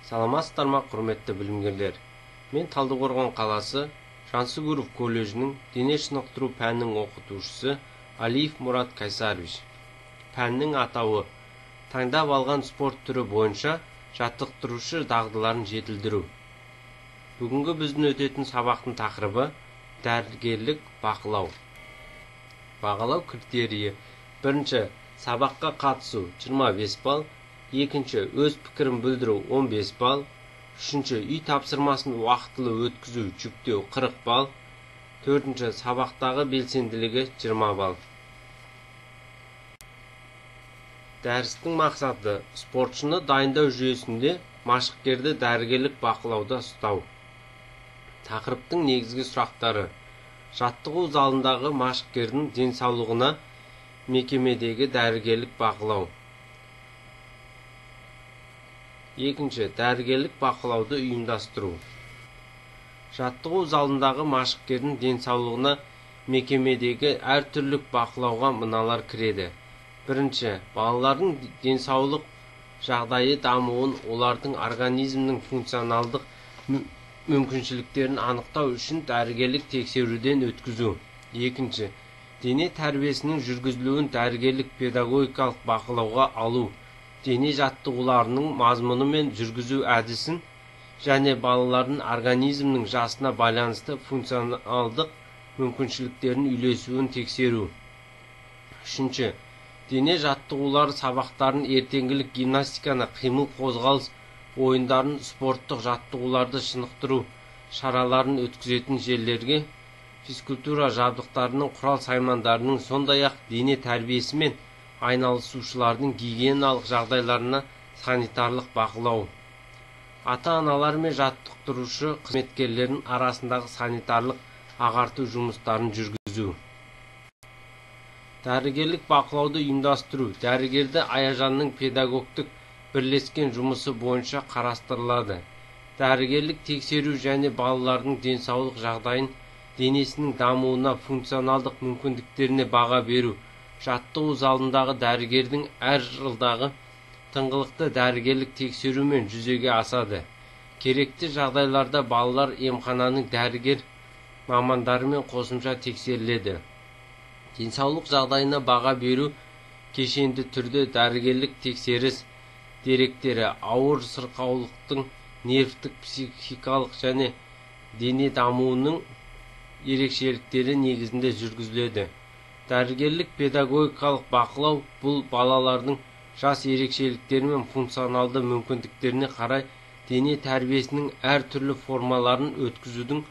Саламатсыздар ма, құрметті білімгерлер? Мен Талдықорған қаласы Жансүгіров колледжінің дене шынықтыру пәнінің оқытушысы Алиев Мұрат Кайсарович. Пәннің атауы таңдап алған спорт түрі бойынша жаттықтырушы дағдыларын жетілдіру. Бүгінгі біздің өтетін сабақтың тақырыбы дәрігерлік бақылау. Бағалау критерийі: бірінші, сабаққа қатысу 25 балл, екінші, өз пікірін білдіру 15 балл, үшінші, үй тапсырмасын уақытылы өткізу жүктеу 40 балл, төртінші, сабақтағы белсенділігі 20 балл. Дәрістің мақсаты: спортшыны дайындау жүйесінде машықкерді дәрігерлік бақылауда ұстау. Тақырыптың негізгі сұрақтары: жаттығу залындағы машықкердің денсаулығына мекемедегі дәрігерлік бақылау. Екінші, дәрігерлік бақылауды ұйымдастыру. Жаттығу залындағы машықкердің денсаулығына мекемедегі әртүрлік бақылауға мыналар кіреді. Бірінші, балалардың денсаулық жағдайы дамуын, олардың организмнің функционалдық мүмкіншіліктерін анықтау үшін дәрігерлік тексеруден өткізу. Екінші, дене тәрбиесінің жүргізілуін дәрігерлік педагогикалық бақылауға алу, дене жаттығуларының мазмұны мен жүргізу әдісін және балалардың организмнің жасына байланысты функционалдық мүмкіншіліктерін үйлесуін тексеру. Үшінші, дене жаттығулары сабақтарын, ертеңгілік гимнастиканы, қимыл қозғалыс ойындарын, спорттық жаттығуларды шынықтыру шараларын өткізетін жерлерге физкультура жабдықтарының, құрал саймандарының, сондай-ақ дене тәрбиесі мен айналысушылардың гигиеналық жағдайларына санитарлық бақылау. Ата-аналар мен жаттықтырушы қызметкерлердің арасындағы санитарлық ағарту жұмыстарын жүргізу. Дәрігерлік бақылауды ұйымдастыру дәрігерді аяжанның педагогтық бірлескен жұмысы бойынша қарастырылады. Дәрігерлік тексеру және балалардың денсаулық жағдайын, денесінің дамуына, функционалдық мүмкіндіктеріне баға беру. Жаттығу залындағы дәрігердің әр жылдағы тыңғылықты дәрігерлік тексерумен жүзеге асады. Керекті жағдайларда балалар емхананың дәрігер мамандарымен қосымша тексеріледі. Денсаулық жағдайына баға беру кешенді түрде дәрігерлік тексеріс деректері ауыр сырқаулықтың нервтік, психикалық және дене дамуының ерекшеліктері негізінде жүргізіледі. Дәрігерлік педагогикалық бақылау бұл балалардың жас ерекшеліктері мен функционалды мүмкіндіктеріне қарай дене тәрбиесінің әр түрлі формаларын өткізудің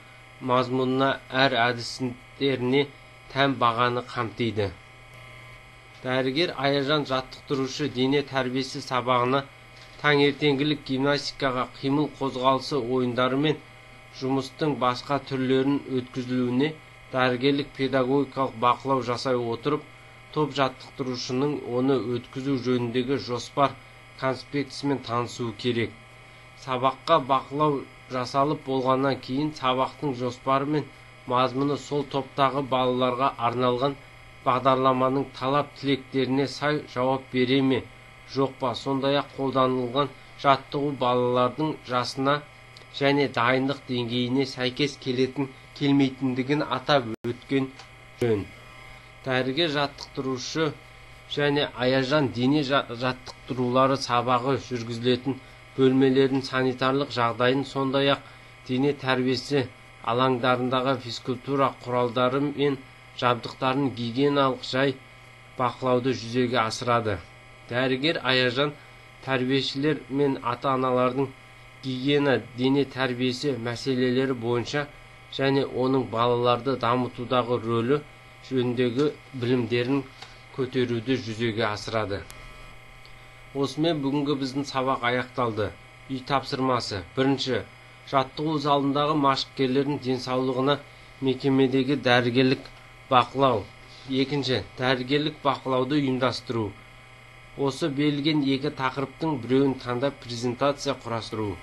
мазмұнына, әр әдістеріне тән бағаны қамтиды. Дәрігер аяжан жаттықтырушы дене тәрбиесі сабағына, таңертеңгілік гимнастикаға, қимыл қозғалысы ойындары мен жұмыстың басқа түрлерін өткізілуіне дәрігерлік педагогикалық бақылау жасай отырып, топ жаттықтырушының оны өткізу жөніндегі жоспар конспектісімен танысуы керек. Сабаққа бақылау жасалып болғаннан кейін сабақтың жоспары мен мазмұны сол топтағы балаларға арналған бағдарламаның талап тілектеріне сай жауап бере ме, жоқ па, сондай-ақ қолданылған жаттығу балалардың жасына және дайындық деңгейіне сәйкес келмейтіндігін атап өткен жөн. Дәрігер жаттықтырушы және аяжан дене жаттықтырулары сабағы жүргізілетін бөлмелердің санитарлық жағдайын, сондай-ақ дене тәрбиесі алаңдарындағы физкультура құралдары мен жабдықтарын гигиеналық жай бақылауды жүзеге асырады. Дәрігер аяжан тәрбиешілер мен ата-аналардың гигиена, дене тәрбиесі мәселелері бойынша және оның балаларды дамытудағы рөлі жөніндегі білімдерін көтеруді жүзеге асырады. Осымен бүгінгі біздің сабақ аяқталды. Үй тапсырмасы: бірінші, жаттығу залындағы машықкерлердің денсаулығына мекемедегі дәрігерлік бақылау. Екінші, дәрігерлік бақылауды ұйымдастыру. Осы берілген екі тақырыптың біреуін таңдап презентация құрастыру.